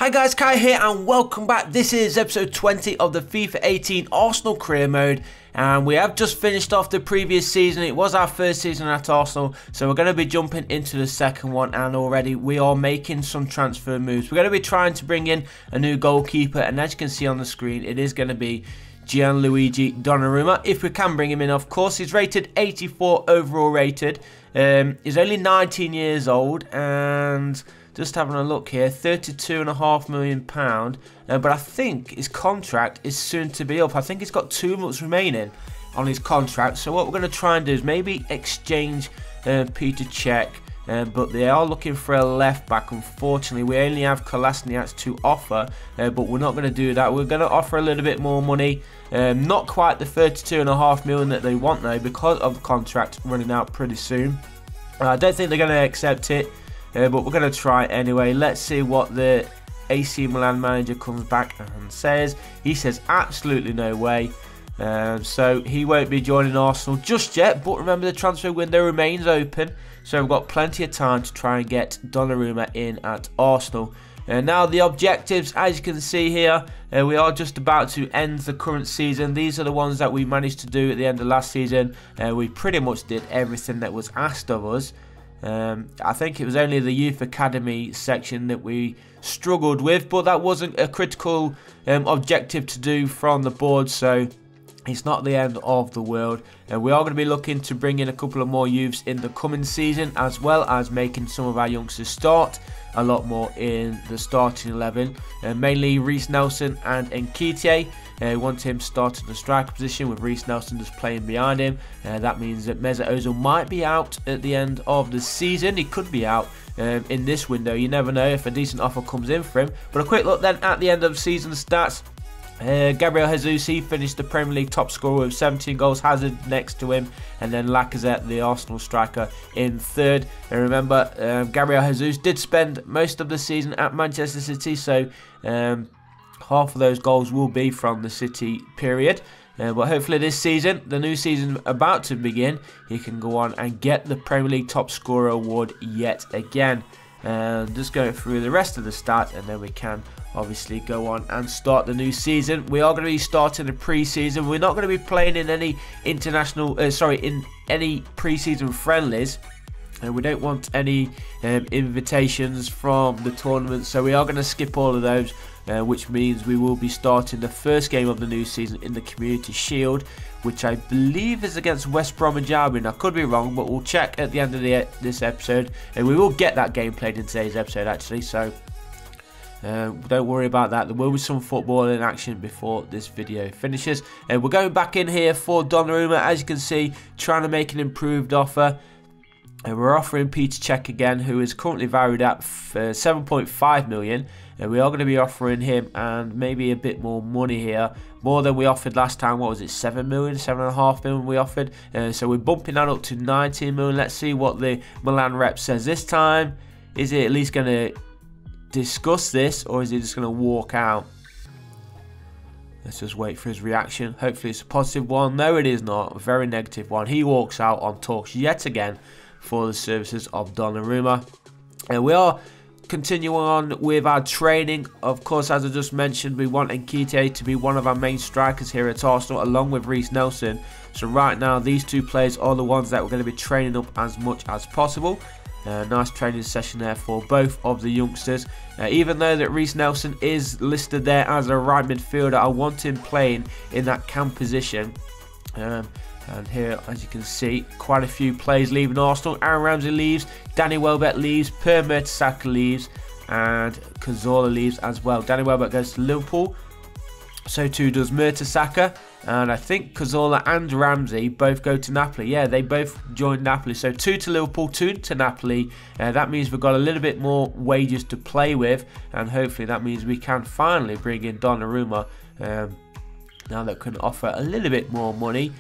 Hi guys, Kai here and welcome back. This is episode 20 of the FIFA 18 Arsenal career mode, and we have just finished off the previous season. It was our first season at Arsenal, so we're going to be jumping into the second one, and already we are making some transfer moves. We're going to be trying to bring in a new goalkeeper, and as you can see on the screen, it is going to be Gianluigi Donnarumma, if we can bring him in, of course. He's rated 84 overall rated. He's only 19 years old, and just having a look here, £32.5 million, but I think his contract is soon to be up. I think he's got 2 months remaining on his contract, so what we're going to try and do is maybe exchange Peter Cech, but they are looking for a left back. Unfortunately, we only have Kolasinac to offer, but we're not going to do that. We're going to offer a little bit more money, not quite the £32.5 million that they want though, because of the contract running out pretty soon. I don't think they're going to accept it. But we're going to try anyway. Let's see what the AC Milan manager comes back and says. He says absolutely no way. So he won't be joining Arsenal just yet. But remember, the transfer window remains open. So we've got plenty of time to try and get Donnarumma in at Arsenal. Now the objectives, as you can see here, we are just about to end the current season. These are the ones that we managed to do at the end of last season. We pretty much did everything that was asked of us. I think it was only the youth academy section that we struggled with, but that wasn't a critical objective to do from the board, so it's not the end of the world. We are going to be looking to bring in a couple of more youths in the coming season, as well as making some of our youngsters start a lot more in the starting 11, mainly Reiss Nelson and Nketiah. We want him starting the striker position with Reiss Nelson just playing behind him. That means that Mesut Ozil might be out at the end of the season. He could be out in this window. You never know if a decent offer comes in for him. But a quick look then at the end of the season stats. Gabriel Jesus, he finished the Premier League top scorer with 17 goals, Hazard next to him, and then Lacazette, the Arsenal striker, in third. And remember, Gabriel Jesus did spend most of the season at Manchester City, so half of those goals will be from the City period. But hopefully this season, the new season about to begin, he can go on and get the Premier League top scorer award yet again. Just going through the rest of the stats, and then we can obviously go on and start the new season. We are going to be starting the pre-season. We're not going to be playing in any international, in any pre-season friendlies. We don't want any invitations from the tournament, so we are going to skip all of those, which means we will be starting the first game of the new season in the Community Shield, which I believe is against West Bromwich Albion. I could be wrong, but we'll check at the end of this episode, and we will get that game played in today's episode actually, so don't worry about that. There will be some football in action before this video finishes. We're going back in here for Donnarumma, as you can see, trying to make an improved offer. And we're offering Peter Cech again, who is currently valued at 7.5 million. And we are going to be offering him and maybe a bit more money here, more than we offered last time. What was it, 7 million, 7.5 million we offered? So we're bumping that up to 19 million. Let's see what the Milan rep says this time. Is it at least going to discuss this, or is he just going to walk out? Let's just wait for his reaction. Hopefully it's a positive one. No, it is not. A very negative one. He walks out on talks yet again for the services of Donnarumma. And we are continuing on with our training. Of course, as I just mentioned, we want Nketiah to be one of our main strikers here at Arsenal, along with Reiss Nelson. So right now, these two players are the ones that we're going to be training up as much as possible. Nice training session there for both of the youngsters. Even though that Reiss Nelson is listed there as a right midfielder, I want him playing in that cam position. And here, as you can see, quite a few players leaving Arsenal. Aaron Ramsey leaves, Danny Welbeck leaves, Per Mertesacker leaves, and Cazorla leaves as well. Danny Welbeck goes to Liverpool, so too does Mertesacker, and I think Cazorla and Ramsey both go to Napoli. Yeah, they both joined Napoli, so 2 to Liverpool, 2 to Napoli. That means we've got a little bit more wages to play with, and hopefully that means we can finally bring in Donnarumma, now that can offer a little bit more money.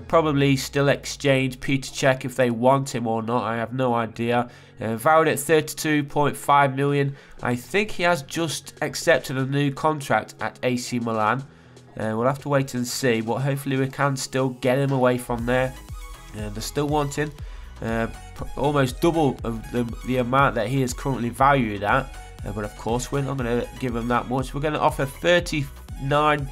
Probably still exchange Peter Cech if they want him or not. I have no idea. Valued at 32.5 million. I think he has just accepted a new contract at AC Milan. We'll have to wait and see, but hopefully we can still get him away from there. They're still wanting almost double of the amount that he is currently valued at. but of course we're not going to give him that much. We're going to offer 39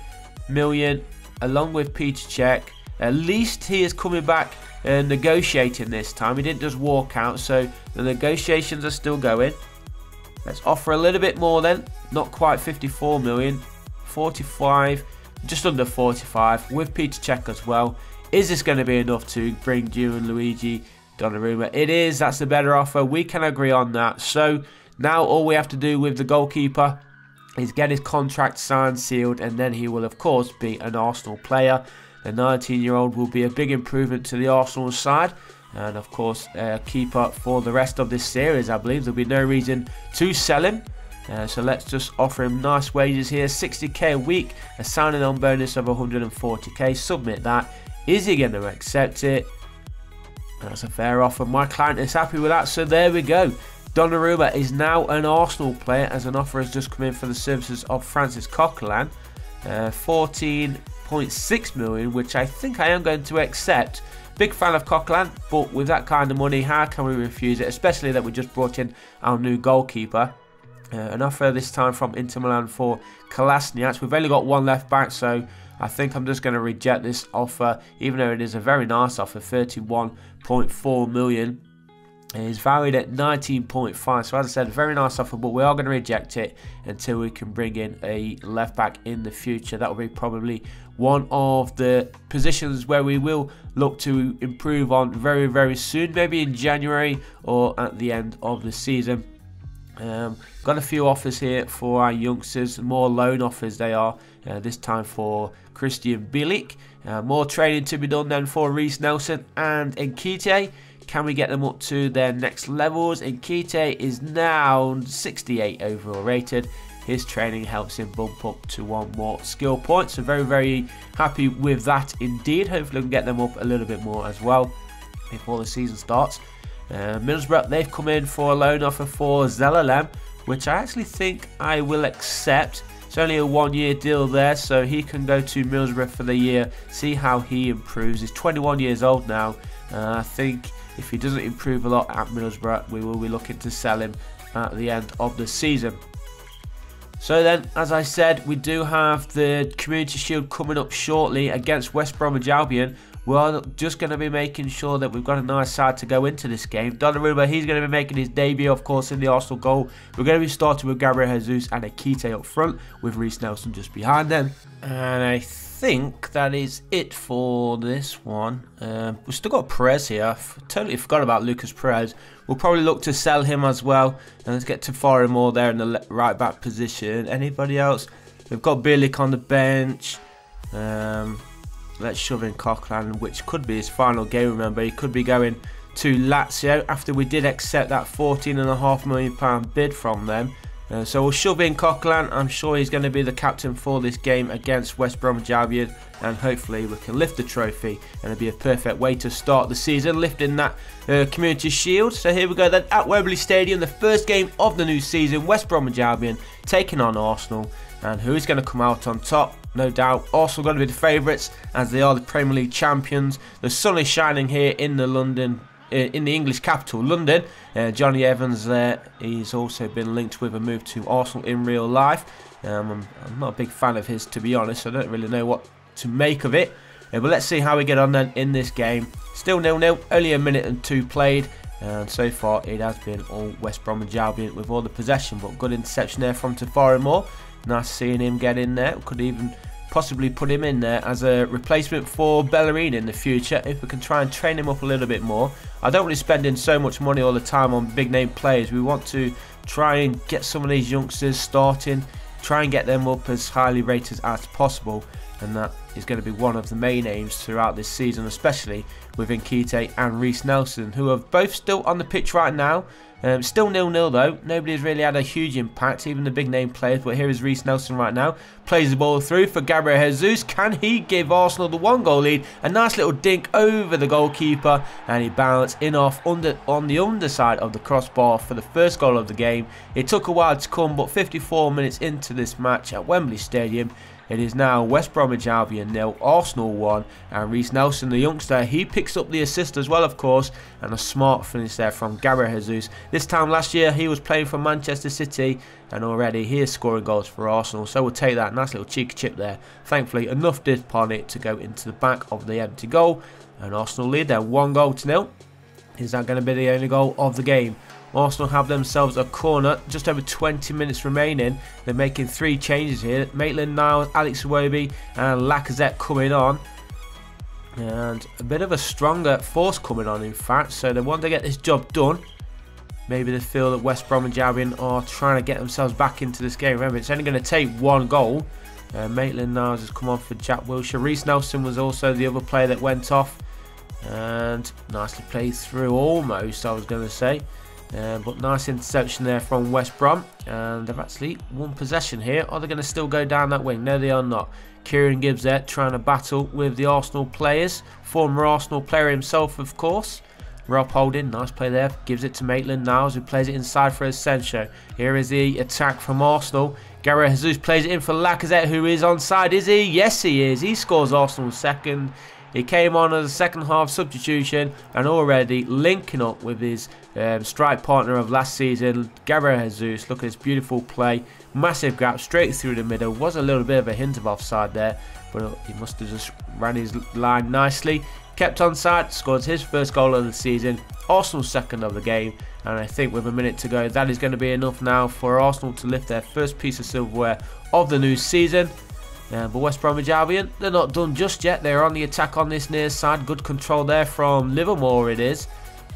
million along with Peter Cech. At least he is coming back negotiating this time. He didn't just walk out, so the negotiations are still going. Let's offer a little bit more then. Not quite 54 million. 45, just under 45 with Peter Cech as well. Is this going to be enough to bring Gianluigi Donnarumma? It is. That's the better offer. We can agree on that. So now all we have to do with the goalkeeper is get his contract signed, sealed, and then he will of course be an Arsenal player. The 19-year-old will be a big improvement to the Arsenal side, and of course keeper for the rest of this series. I believe there'll be no reason to sell him. So let's just offer him nice wages here. 60k a week, a signing on bonus of 140k. Submit that. Is he going to accept it? That's a fair offer. My client is happy with that, so there we go. Donnarumma is now an Arsenal player, as an offer has just come in for the services of Francis Coquelin. 14.6 million, which I think I am going to accept. Big fan of Coquelin, but with that kind of money, how can we refuse it? Especially that we just brought in our new goalkeeper. An offer this time from Inter Milan for Kolasinac. We've only got one left back, so I think I'm just going to reject this offer, even though it is a very nice offer. 31.4 million. It is valued at 19.5. So as I said, a very nice offer, but we are going to reject it until we can bring in a left back in the future. That will be probably one of the positions where we will look to improve on very, very soon. Maybe in January or at the end of the season. Got a few offers here for our youngsters, more loan offers they are, this time for Christian Bielik. More training to be done then for Reiss Nelson and Nketiah. Can we get them up to their next levels? Nketiah is now 68 overall rated. His training helps him bump up to one more skill point, so very, very happy with that indeed. Hopefully we can get them up a little bit more as well before the season starts. Middlesbrough, they've come in for a loan offer for Zelalem, which I actually think I will accept. It's only a one-year deal there, so he can go to Middlesbrough for the year, see how he improves. He's 21 years old now. I think if he doesn't improve a lot at Middlesbrough, we will be looking to sell him at the end of the season. So then, as I said, we do have the Community Shield coming up shortly against West Bromwich Albion. We're just going to be making sure that we've got a nice side to go into this game. Donnarumma, he's going to be making his debut, of course, in the Arsenal goal. We're going to be starting with Gabriel Jesus and Nketiah up front, with Reiss Nelson just behind them. And I think that is it for this one. We've still got Perez here. I totally forgot about Lucas Perez. We'll probably look to sell him as well. And let's get to Farimore there in the right back position. Anybody else? We've got Bielik on the bench. Let's shove in Coquelin, which could be his final game. Remember, he could be going to Lazio after we did accept that £14.5 million bid from them. So we'll shove in Coquelin. I'm sure he's going to be the captain for this game against West Bromwich Albion, and hopefully we can lift the trophy, and it'll be a perfect way to start the season, lifting that Community Shield. So here we go then at Wembley Stadium, the first game of the new season. West Bromwich Albion taking on Arsenal, and who is going to come out on top? No doubt Arsenal going to be the favourites, as they are the Premier League champions. The sun is shining here in the English capital, London. Johnny Evans there, he's also been linked with a move to Arsenal in real life. I'm not a big fan of his, to be honest. I don't really know what to make of it. But let's see how we get on then in this game. Still 0-0, only a minute and 2 played. And so far it has been all West Bromwich Albion with all the possession, but good interception there from Farimore. Nice seeing him get in there. Could even possibly put him in there as a replacement for Bellerin in the future, if we can try and train him up a little bit more. I don't want to spend in so much money all the time on big name players. We want to try and get some of these youngsters starting, try and get them up as highly rated as possible, and that is going to be one of the main aims throughout this season, especially with Nketiah and Reiss Nelson, who are both still on the pitch right now. Still 0-0 though. Nobody's really had a huge impact, even the big name players. But here is Reiss Nelson right now. Plays the ball through for Gabriel Jesus. Can he give Arsenal the 1-goal lead? A nice little dink over the goalkeeper, and he bounced in off on the underside of the crossbar for the first goal of the game. It took a while to come, but 54 minutes into this match at Wembley Stadium, It is now West Bromwich Albion 0, Arsenal 1, and Reece Nelson, the youngster, he picks up the assist as well, of course, and a smart finish there from Gabriel Jesus. This time last year, he was playing for Manchester City, and already he is scoring goals for Arsenal, so we'll take that nice little cheeky chip there. Thankfully, enough did upon it to go into the back of the empty goal, and Arsenal lead there 1-0. Is that going to be the only goal of the game? Arsenal have themselves a corner, just over 20 minutes remaining. They're making 3 changes here. Maitland-Niles, Alex Iwobi and Lacazette coming on. And a bit of a stronger force coming on, in fact. So they want to get this job done. Maybe they feel that West Bromwich Albion are trying to get themselves back into this game. Remember, it's only going to take 1 goal. Maitland-Niles has come on for Jack Wilshere. Reece Nelson was also the other player that went off. And nicely played through almost, I was going to say. But nice interception there from West Brom, and they've actually won possession here. Are they going to still go down that wing? No, they are not. Kieran Gibbs there trying to battle with the Arsenal players. Former Arsenal player himself, of course. Rob Holding, nice play there. Gives it to Maitland-Niles, who plays it inside for Asensio. Here is the attack from Arsenal. Gabriel Jesus plays it in for Lacazette, who is onside. Is he? Yes, he is. He scores Arsenal's second. He came on as a second half substitution and already linking up with his strike partner of last season, Gabriel Jesus. Look at this beautiful play. Massive gap straight through the middle. Was a little bit of a hint of offside there, but he must have just ran his line nicely. Kept onside, scored his first goal of the season. Arsenal's second of the game. And I think with a minute to go, that is going to be enough now for Arsenal to lift their first piece of silverware of the new season. But West Bromwich Albion, they're not done just yet. They're on the attack on this near side. Good control there from Livermore, it is.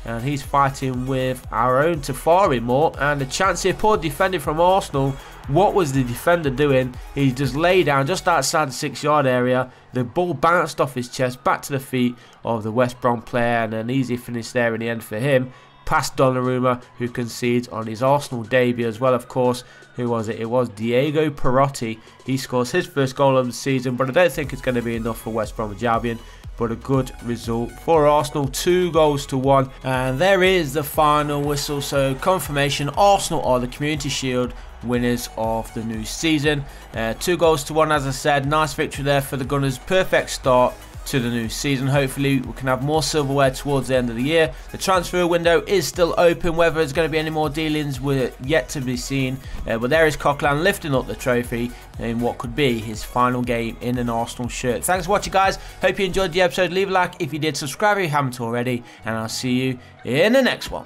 And he's fighting with our own Tafari Moore. And a chance here, poor defending from Arsenal. What was the defender doing? He just lay down just outside the 6-yard area. The ball bounced off his chest, back to the feet of the West Brom player. And an easy finish there in the end for him. Past Donnarumma, who concedes on his Arsenal debut as well, of course. Who was it? It was Diego Perotti. He scores his first goal of the season, but I don't think it's going to be enough for West Bromwich Albion. But a good result for Arsenal, 2-1. And there is the final whistle. So confirmation, Arsenal are the Community Shield winners of the new season. 2-1, as I said. Nice victory there for the Gunners. Perfect start to the new season. Hopefully we can have more silverware towards the end of the year. The transfer window is still open. Whether there's going to be any more dealings, we're yet to be seen. But there is Coquelin lifting up the trophy in what could be his final game in an Arsenal shirt. Thanks for watching, guys. Hope you enjoyed the episode. Leave a like if you did. Subscribe if you haven't already, and I'll see you in the next one.